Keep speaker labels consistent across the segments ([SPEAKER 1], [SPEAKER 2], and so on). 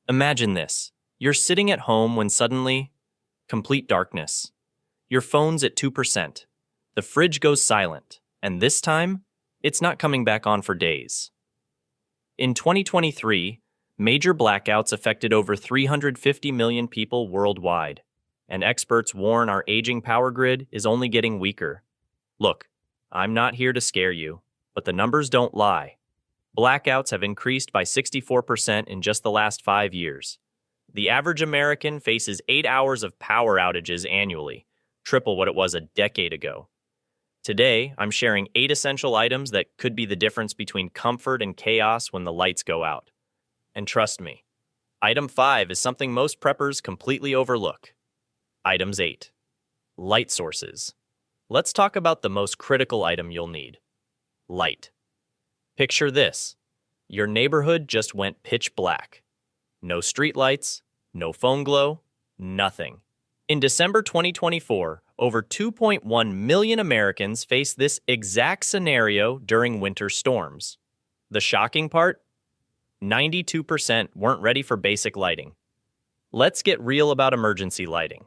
[SPEAKER 1] Imagine this. You're sitting at home when suddenly, complete darkness. Your phone's at 2%. The fridge goes silent, and this time, it's not coming back on for days. In 2023, major blackouts affected over 350 million people worldwide, and experts warn our aging power grid is only getting weaker. Look, I'm not here to scare you, but the numbers don't lie. Blackouts have increased by 64% in just the last 5 years. The average American faces 8 hours of power outages annually, triple what it was a decade ago. Today, I'm sharing 8 essential items that could be the difference between comfort and chaos when the lights go out. And trust me, item 5 is something most preppers completely overlook. Items 8. Light sources. Let's talk about the most critical item you'll need. Light. Picture this. Your neighborhood just went pitch black. No street lights, no phone glow, nothing. In December 2024, over 2.1 million Americans faced this exact scenario during winter storms. The shocking part? 92% weren't ready for basic lighting. Let's get real about emergency lighting.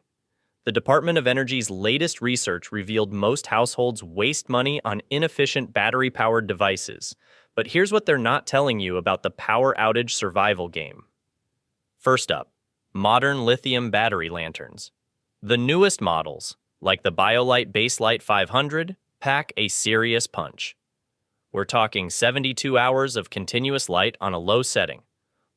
[SPEAKER 1] The Department of Energy's latest research revealed most households waste money on inefficient battery-powered devices. But here's what they're not telling you about the power outage survival game. First up, modern lithium battery lanterns. The newest models, like the BioLite Baselite 500, pack a serious punch. We're talking 72 hours of continuous light on a low setting,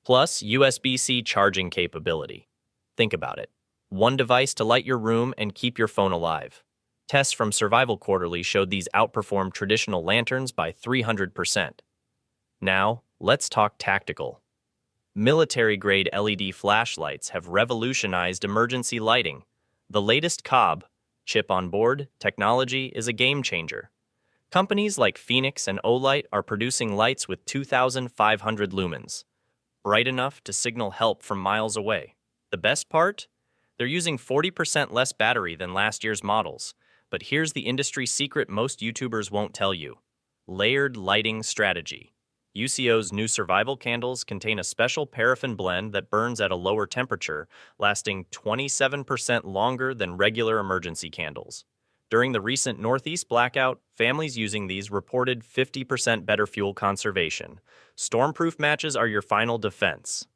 [SPEAKER 1] plus USB-C charging capability. Think about it. One device to light your room and keep your phone alive. Tests from Survival Quarterly showed these outperformed traditional lanterns by 300%. Now, let's talk tactical. Military-grade LED flashlights have revolutionized emergency lighting. The latest COB, chip-on-board, technology is a game-changer. Companies like Phoenix and Olight are producing lights with 2,500 lumens, bright enough to signal help from miles away. The best part? They're using 40% less battery than last year's models. But here's the industry secret most YouTubers won't tell you. Layered lighting strategy. UCO's new survival candles contain a special paraffin blend that burns at a lower temperature, lasting 27% longer than regular emergency candles. During the recent Northeast blackout, families using these reported 50% better fuel conservation. Stormproof matches are your final defense.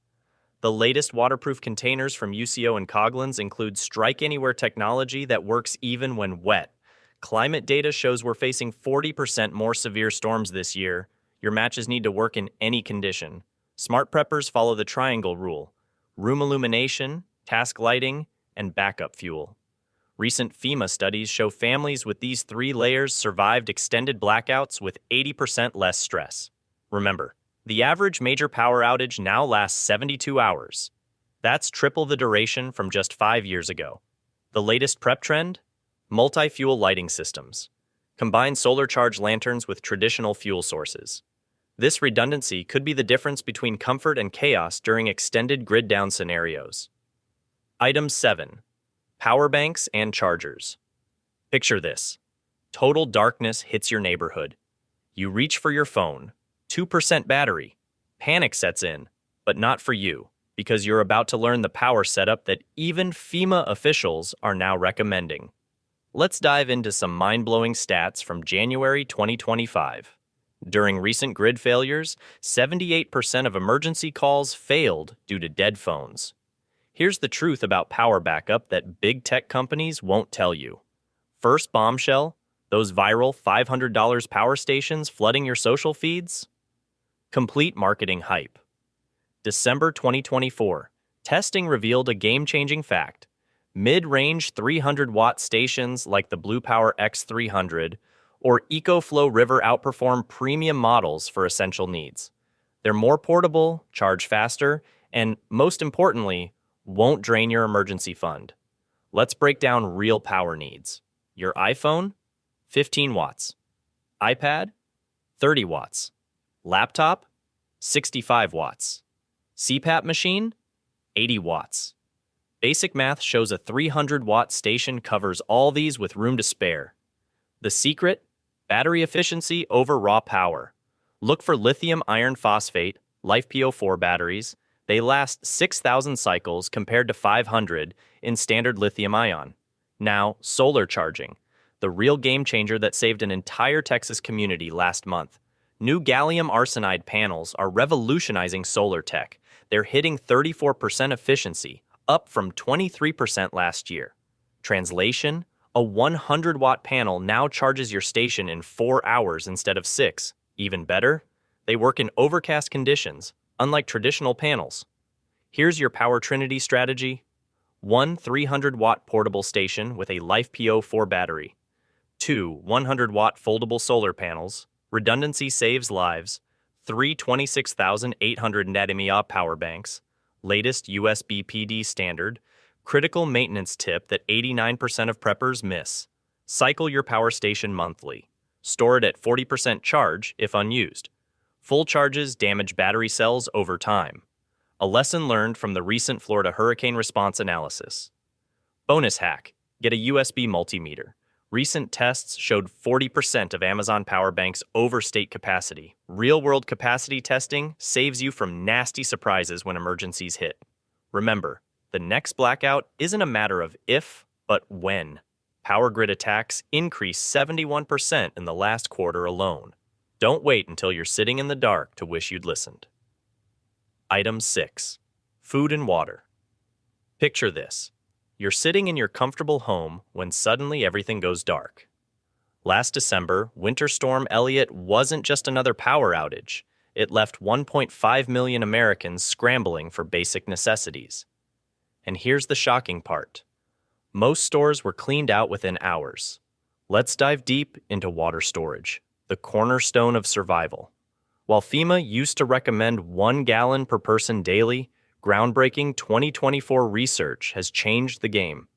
[SPEAKER 1] The latest waterproof containers from UCO and Coghlan's include Strike Anywhere technology that works even when wet. Climate data shows we're facing 40% more severe storms this year. Your matches need to work in any condition. Smart preppers follow the triangle rule: room illumination, task lighting, and backup fuel. Recent FEMA studies show families with these 3 layers survived extended blackouts with 80% less stress. Remember, the average major power outage now lasts 72 hours. That's triple the duration from just 5 years ago. The latest prep trend? Multi-fuel lighting systems. Combine solar-charged lanterns with traditional fuel sources. This redundancy could be the difference between comfort and chaos during extended grid-down scenarios. Item 7. Power banks and chargers. Picture this. Total darkness hits your neighborhood. You reach for your phone. 2% battery. Panic sets in, but not for you, because you're about to learn the power setup that even FEMA officials are now recommending. Let's dive into some mind-blowing stats from January 2025. During recent grid failures, 78% of emergency calls failed due to dead phones. Here's the truth about power backup that big tech companies won't tell you. First bombshell, those viral $500 power stations flooding your social feeds? Complete marketing hype. December 2024, testing revealed a game-changing fact. Mid-range 300-watt stations like the Blue Power X300 or EcoFlow River outperform premium models for essential needs. They're more portable, charge faster, and most importantly, won't drain your emergency fund. Let's break down real power needs. Your iPhone? 15 watts. iPad? 30 watts. Laptop? 65 watts. CPAP machine? 80 watts. Basic math shows a 300-watt station covers all these with room to spare. The secret? Battery efficiency over raw power. Look for lithium iron phosphate, LiFePO4 batteries, They last 6,000 cycles compared to 500 in standard lithium-ion. Now, solar charging, the real game changer that saved an entire Texas community last month. New gallium arsenide panels are revolutionizing solar tech. They're hitting 34% efficiency, up from 23% last year. Translation: a 100-watt panel now charges your station in 4 hours instead of 6. Even better, they work in overcast conditions, unlike traditional panels. Here's your Power Trinity strategy. 1 300-watt portable station with a LiFePO4 battery. 2 100-watt foldable solar panels. Redundancy saves lives. 3 26,800 mAh power banks. Latest USB PD standard. Critical maintenance tip that 89% of preppers miss. Cycle your power station monthly. Store it at 40% charge if unused. Full charges damage battery cells over time. A lesson learned from the recent Florida hurricane response analysis. Bonus hack: get a USB multimeter. Recent tests showed 40% of Amazon power banks overstate capacity. Real-world capacity testing saves you from nasty surprises when emergencies hit. Remember, the next blackout isn't a matter of if, but when. Power grid attacks increased 71% in the last quarter alone. Don't wait until you're sitting in the dark to wish you'd listened. Item 6. Food and water. Picture this. You're sitting in your comfortable home when suddenly everything goes dark. Last December, Winter Storm Elliott wasn't just another power outage. It left 1.5 million Americans scrambling for basic necessities. And here's the shocking part. Most stores were cleaned out within hours. Let's dive deep into water storage, the cornerstone of survival. While FEMA used to recommend 1 gallon per person daily, groundbreaking 2024 research has changed the game.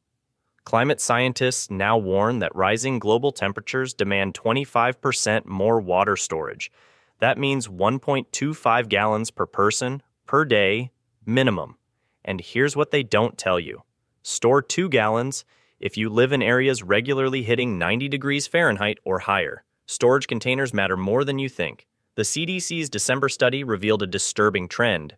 [SPEAKER 1] Climate scientists now warn that rising global temperatures demand 25% more water storage. That means 1.25 gallons per person per day minimum. And here's what they don't tell you. Store 2 gallons if you live in areas regularly hitting 90 degrees Fahrenheit or higher. Storage containers matter more than you think. The CDC's December study revealed a disturbing trend.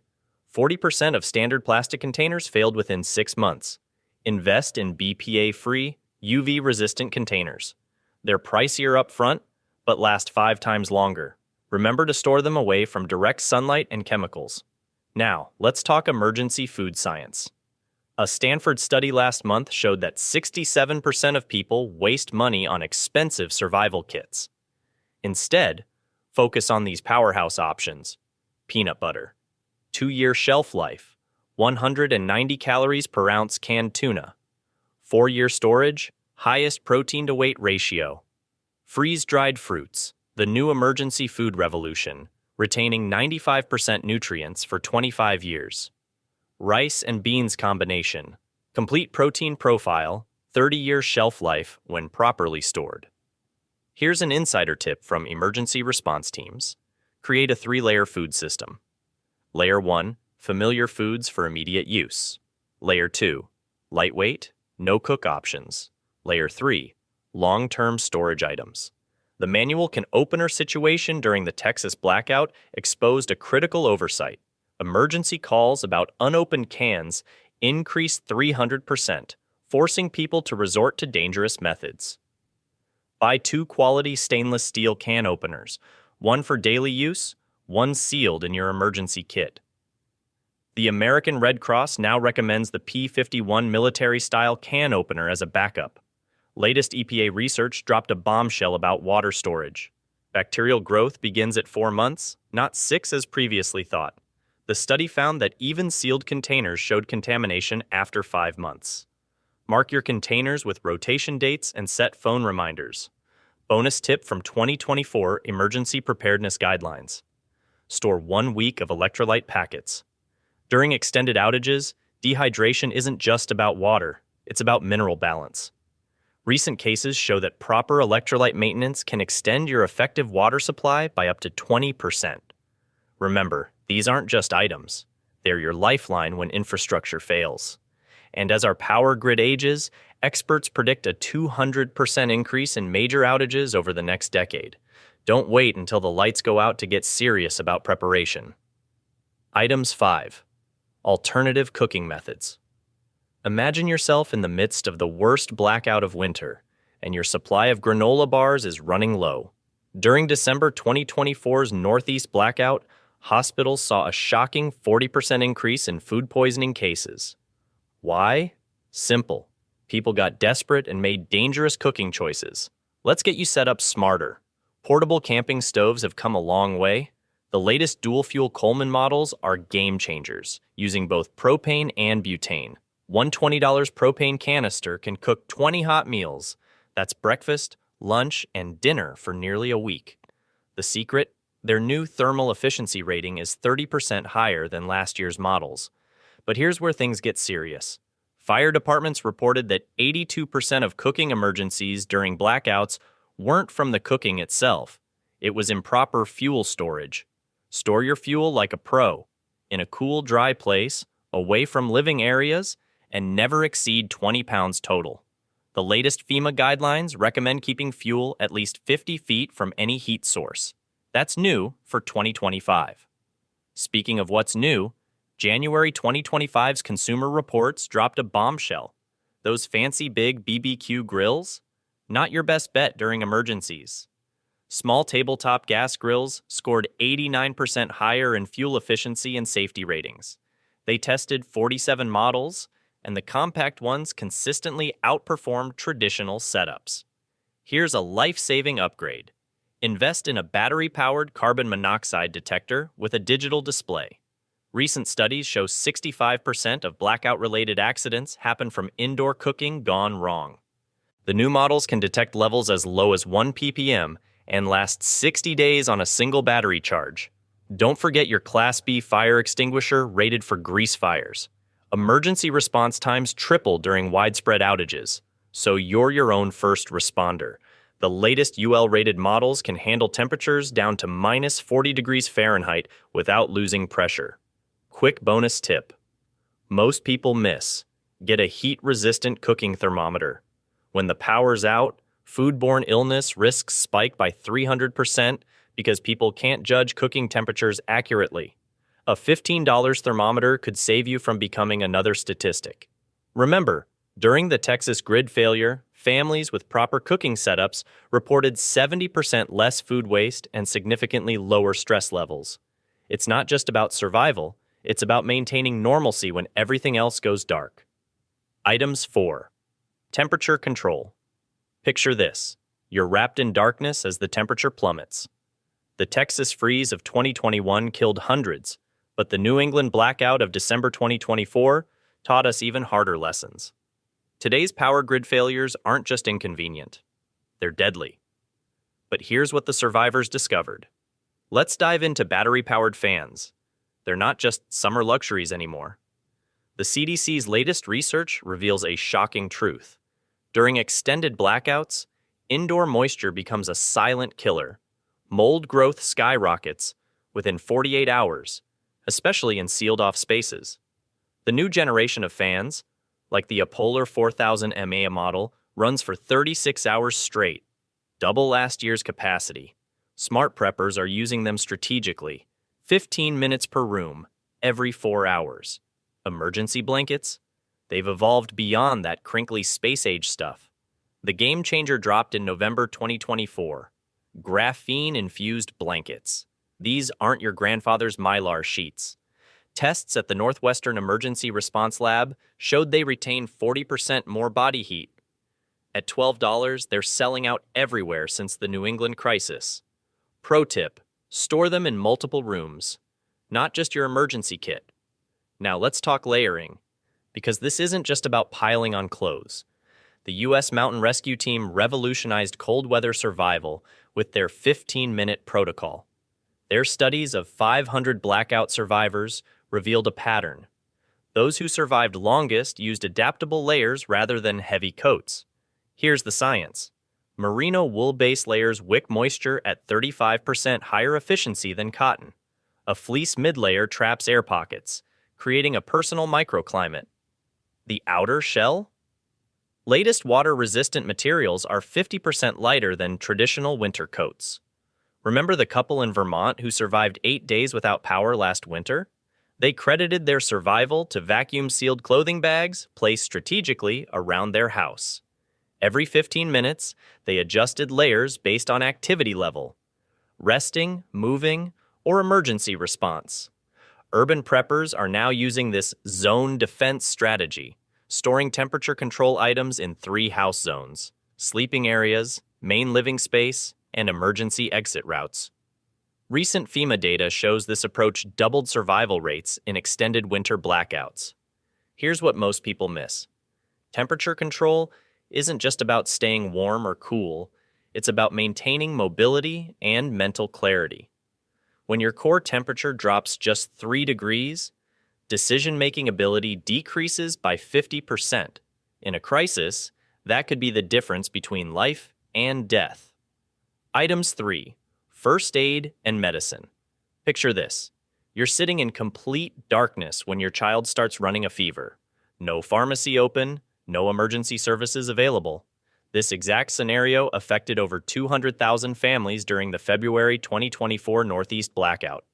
[SPEAKER 1] 40% of standard plastic containers failed within 6 months. Invest in BPA-free, UV-resistant containers. They're pricier up front, but last 5 times longer. Remember to store them away from direct sunlight and chemicals. Now, let's talk emergency food science. A Stanford study last month showed that 67% of people waste money on expensive survival kits. Instead, focus on these powerhouse options. Peanut butter. 2-year shelf life, 190 calories per ounce canned tuna. 4-year storage, highest protein-to-weight ratio. Freeze-dried fruits, the new emergency food revolution, retaining 95% nutrients for 25 years. Rice and beans combination, complete protein profile, 30-year shelf life when properly stored. Here's an insider tip from emergency response teams. Create a 3-layer food system. Layer 1, familiar foods for immediate use. Layer 2, lightweight, no-cook options. Layer 3, long-term storage items. The manual can opener situation during the Texas blackout exposed a critical oversight. Emergency calls about unopened cans increased 300%, forcing people to resort to dangerous methods. Buy 2 quality stainless steel can openers, 1 for daily use, 1 sealed in your emergency kit. The American Red Cross now recommends the P51 military-style can opener as a backup. Latest EPA research dropped a bombshell about water storage. Bacterial growth begins at 4 months, not 6 as previously thought. The study found that even sealed containers showed contamination after 5 months. Mark your containers with rotation dates and set phone reminders. Bonus tip from 2024 Emergency Preparedness Guidelines. Store 1 week of electrolyte packets. During extended outages, dehydration isn't just about water, it's about mineral balance. Recent cases show that proper electrolyte maintenance can extend your effective water supply by up to 20%. Remember, these aren't just items. They're your lifeline when infrastructure fails. And as our power grid ages, experts predict a 200% increase in major outages over the next decade. Don't wait until the lights go out to get serious about preparation. Items 5. Alternative cooking methods. Imagine yourself in the midst of the worst blackout of winter, and your supply of granola bars is running low. During December 2024's Northeast blackout, hospitals saw a shocking 40% increase in food poisoning cases. Why? Simple. People got desperate and made dangerous cooking choices. Let's get you set up smarter. Portable camping stoves have come a long way. The latest dual-fuel Coleman models are game changers, using both propane and butane. One $20 propane canister can cook 20 hot meals. That's breakfast, lunch, and dinner for nearly a week. The secret? Their new thermal efficiency rating is 30% higher than last year's models. But here's where things get serious. Fire departments reported that 82% of cooking emergencies during blackouts weren't from the cooking itself. It was improper fuel storage. Store your fuel like a pro, in a cool, dry place, away from living areas, and never exceed 20 pounds total. The latest FEMA guidelines recommend keeping fuel at least 50 feet from any heat source. That's new for 2025. Speaking of what's new, January 2025's Consumer Reports dropped a bombshell. Those fancy big BBQ grills? Not your best bet during emergencies. Small tabletop gas grills scored 89% higher in fuel efficiency and safety ratings. They tested 47 models, and the compact ones consistently outperformed traditional setups. Here's a life-saving upgrade. Invest in a battery-powered carbon monoxide detector with a digital display. Recent studies show 65% of blackout-related accidents happen from indoor cooking gone wrong. The new models can detect levels as low as 1 ppm and last 60 days on a single battery charge. Don't forget your Class B fire extinguisher rated for grease fires. Emergency response times triple during widespread outages, so you're your own first responder. The latest UL-rated models can handle temperatures down to minus 40 degrees Fahrenheit without losing pressure. Quick bonus tip. Most people miss. Get a heat-resistant cooking thermometer. When the power's out, foodborne illness risks spike by 300% because people can't judge cooking temperatures accurately. A $15 thermometer could save you from becoming another statistic. Remember, during the Texas grid failure, families with proper cooking setups reported 70% less food waste and significantly lower stress levels. It's not just about survival, it's about maintaining normalcy when everything else goes dark. Items 4. Temperature control. Picture this. You're wrapped in darkness as the temperature plummets. The Texas freeze of 2021 killed hundreds, but the New England blackout of December 2024 taught us even harder lessons. Today's power grid failures aren't just inconvenient. They're deadly. But here's what the survivors discovered. Let's dive into battery-powered fans. They're not just summer luxuries anymore. The CDC's latest research reveals a shocking truth. During extended blackouts, indoor moisture becomes a silent killer. Mold growth skyrockets within 48 hours, especially in sealed-off spaces. The new generation of fans, like the Apolar 4000 MA model, runs for 36 hours straight, double last year's capacity. Smart preppers are using them strategically, 15 minutes per room, every 4 hours. Emergency blankets? They've evolved beyond that crinkly space-age stuff. The game changer dropped in November 2024. Graphene-infused blankets. These aren't your grandfather's Mylar sheets. Tests at the Northwestern Emergency Response Lab showed they retain 40% more body heat. At $12, they're selling out everywhere since the New England crisis. Pro tip, store them in multiple rooms, not just your emergency kit. Now let's talk layering, because this isn't just about piling on clothes. The U.S. Mountain Rescue Team revolutionized cold weather survival with their 15-minute protocol. Their studies of 500 blackout survivors revealed a pattern. Those who survived longest used adaptable layers rather than heavy coats. Here's the science. Merino wool-based layers wick moisture at 35% higher efficiency than cotton. A fleece mid-layer traps air pockets, creating a personal microclimate. The outer shell? Latest water-resistant materials are 50% lighter than traditional winter coats. Remember the couple in Vermont who survived 8 days without power last winter? They credited their survival to vacuum-sealed clothing bags placed strategically around their house. Every 15 minutes, they adjusted layers based on activity level, resting, moving, or emergency response. Urban preppers are now using this zone defense strategy, storing temperature control items in 3 house zones: sleeping areas, main living space, and emergency exit routes. Recent FEMA data shows this approach doubled survival rates in extended winter blackouts. Here's what most people miss. Temperature control isn't just about staying warm or cool, it's about maintaining mobility and mental clarity. When your core temperature drops just 3 degrees, decision-making ability decreases by 50%. In a crisis, that could be the difference between life and death. Items 3. First aid and medicine. Picture this. You're sitting in complete darkness when your child starts running a fever. No pharmacy open, no emergency services available. This exact scenario affected over 200,000 families during the February 2024 Northeast blackout.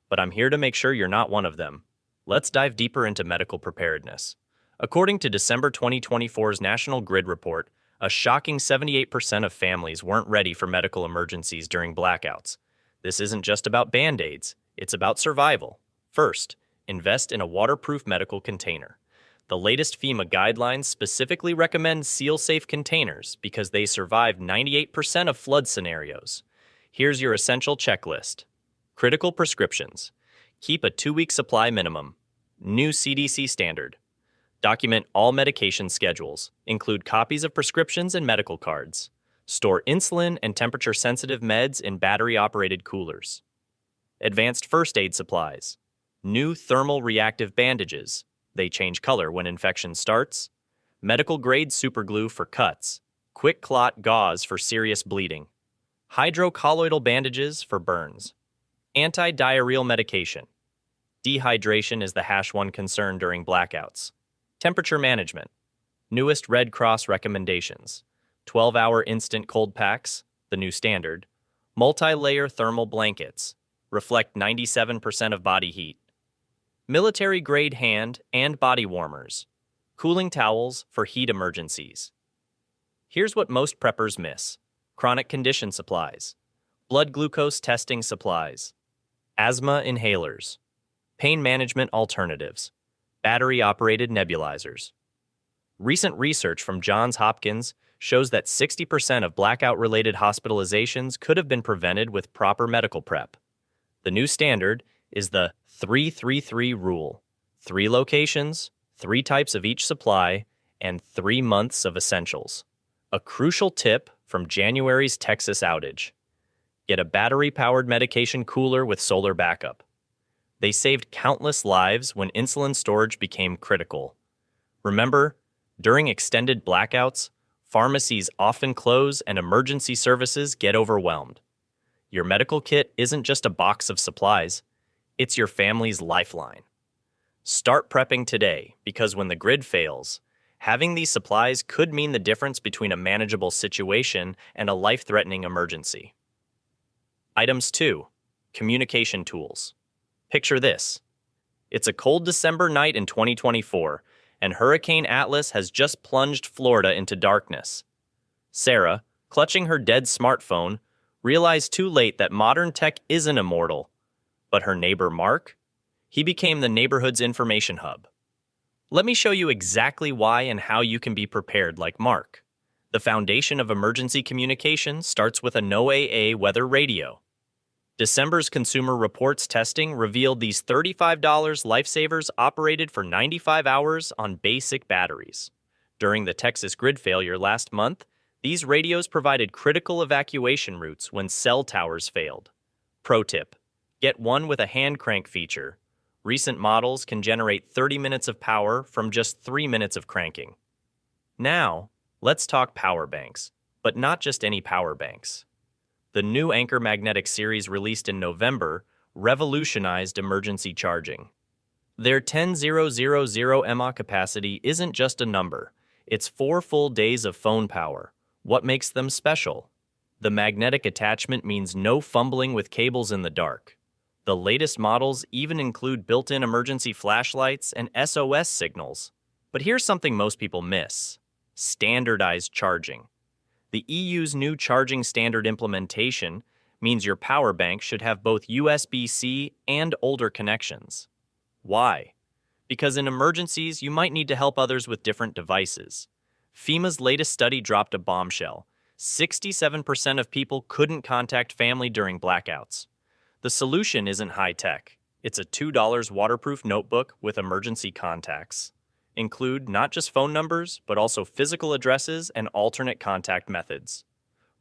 [SPEAKER 1] But I'm here to make sure you're not one of them. Let's dive deeper into medical preparedness. According to December 2024's National Grid report, a shocking 78% of families weren't ready for medical emergencies during blackouts. This isn't just about Band-Aids, it's about survival. First, invest in a waterproof medical container. The latest FEMA guidelines specifically recommend seal-safe containers because they survive 98% of flood scenarios. Here's your essential checklist. Critical prescriptions. Keep a 2-week supply minimum. New CDC standard. Document all medication schedules. Include copies of prescriptions and medical cards. Store insulin and temperature-sensitive meds in battery-operated coolers. Advanced first aid supplies. New thermal reactive bandages. They change color when infection starts. Medical-grade superglue for cuts. Quick clot gauze for serious bleeding. Hydrocolloidal bandages for burns. Anti-diarrheal medication. Dehydration is the #1 concern during blackouts. Temperature management. Newest Red Cross recommendations. 12-hour instant cold packs, the new standard. Multi-layer thermal blankets. Reflect 97% of body heat. Military-grade hand and body warmers. Cooling towels for heat emergencies. Here's what most preppers miss. Chronic condition supplies. Blood glucose testing supplies. Asthma inhalers. Pain management alternatives. Battery-operated nebulizers. Recent research from Johns Hopkins shows that 60% of blackout-related hospitalizations could have been prevented with proper medical prep. The new standard is the 3-3-3 rule. 3 locations, 3 types of each supply, and 3 months of essentials. A crucial tip from January's Texas outage. Get a battery-powered medication cooler with solar backup. They saved countless lives when insulin storage became critical. Remember, during extended blackouts, pharmacies often close and emergency services get overwhelmed. Your medical kit isn't just a box of supplies, it's your family's lifeline. Start prepping today because when the grid fails, having these supplies could mean the difference between a manageable situation and a life-threatening emergency. Items 2. Communication tools. Picture this. It's a cold December night in 2024, and Hurricane Atlas has just plunged Florida into darkness. Sarah, clutching her dead smartphone, realized too late that modern tech isn't immortal. But her neighbor Mark? He became the neighborhood's information hub. Let me show you exactly why and how you can be prepared like Mark. The foundation of emergency communication starts with a NOAA weather radio. December's Consumer Reports testing revealed these $35 lifesavers operated for 95 hours on basic batteries. During the Texas grid failure last month, these radios provided critical evacuation routes when cell towers failed. Pro tip: get one with a hand crank feature. Recent models can generate 30 minutes of power from just 3 minutes of cranking. Now, let's talk power banks, but not just any power banks. The new Anchor Magnetic series released in November revolutionized emergency charging. Their 10,000 mAh capacity isn't just a number, it's 4 full days of phone power. What makes them special? The magnetic attachment means no fumbling with cables in the dark. The latest models even include built-in emergency flashlights and SOS signals. But here's something most people miss: standardized charging. The EU's new charging standard implementation means your power bank should have both USB-C and older connections. Why? Because in emergencies, you might need to help others with different devices. FEMA's latest study dropped a bombshell. 67% of people couldn't contact family during blackouts. The solution isn't high-tech. It's a $2 waterproof notebook with emergency contacts. Include not just phone numbers, but also physical addresses and alternate contact methods.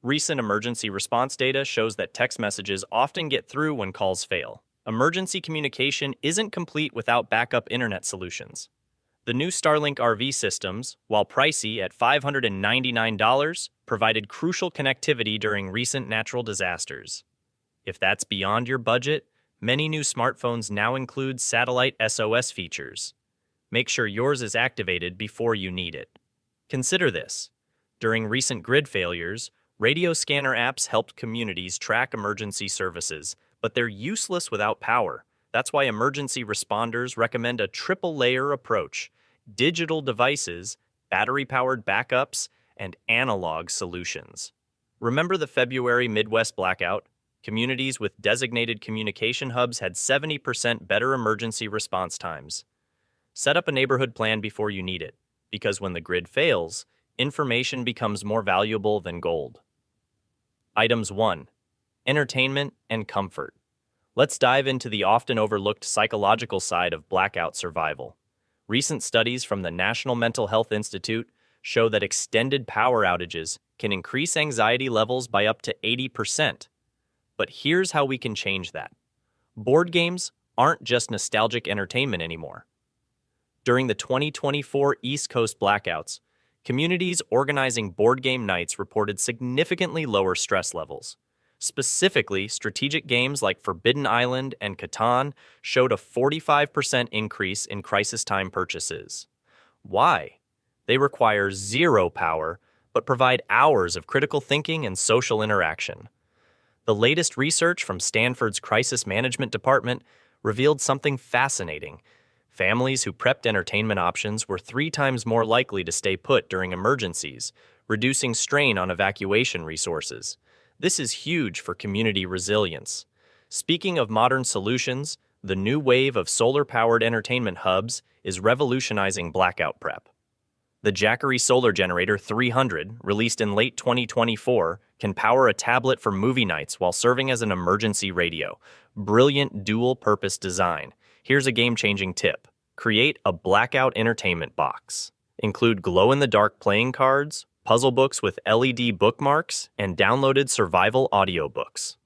[SPEAKER 1] Recent emergency response data shows that text messages often get through when calls fail. Emergency communication isn't complete without backup internet solutions. The new Starlink RV systems, while pricey at $599, provided crucial connectivity during recent natural disasters. If that's beyond your budget, many new smartphones now include satellite SOS features. Make sure yours is activated before you need it. Consider this. During recent grid failures, radio scanner apps helped communities track emergency services, but they're useless without power. That's why emergency responders recommend a triple-layer approach: digital devices, battery-powered backups, and analog solutions. Remember the February Midwest blackout? Communities with designated communication hubs had 70% better emergency response times. Set up a neighborhood plan before you need it, because when the grid fails, information becomes more valuable than gold. Items 1. Entertainment and comfort. Let's dive into the often overlooked psychological side of blackout survival. Recent studies from the National Mental Health Institute show that extended power outages can increase anxiety levels by up to 80%. But here's how we can change that. Board games aren't just nostalgic entertainment anymore. During the 2024 East Coast blackouts, communities organizing board game nights reported significantly lower stress levels. Specifically, strategic games like Forbidden Island and Catan showed a 45% increase in crisis time purchases. Why? They require zero power, but provide hours of critical thinking and social interaction. The latest research from Stanford's Crisis Management Department revealed something fascinating. Families who prepped entertainment options were 3 times more likely to stay put during emergencies, reducing strain on evacuation resources. This is huge for community resilience. Speaking of modern solutions, the new wave of solar-powered entertainment hubs is revolutionizing blackout prep. The Jackery Solar Generator 300, released in late 2024, can power a tablet for movie nights while serving as an emergency radio. Brilliant dual-purpose design. Here's a game-changing tip. Create a blackout entertainment box. Include glow-in-the-dark playing cards, puzzle books with LED bookmarks, and downloaded survival audiobooks.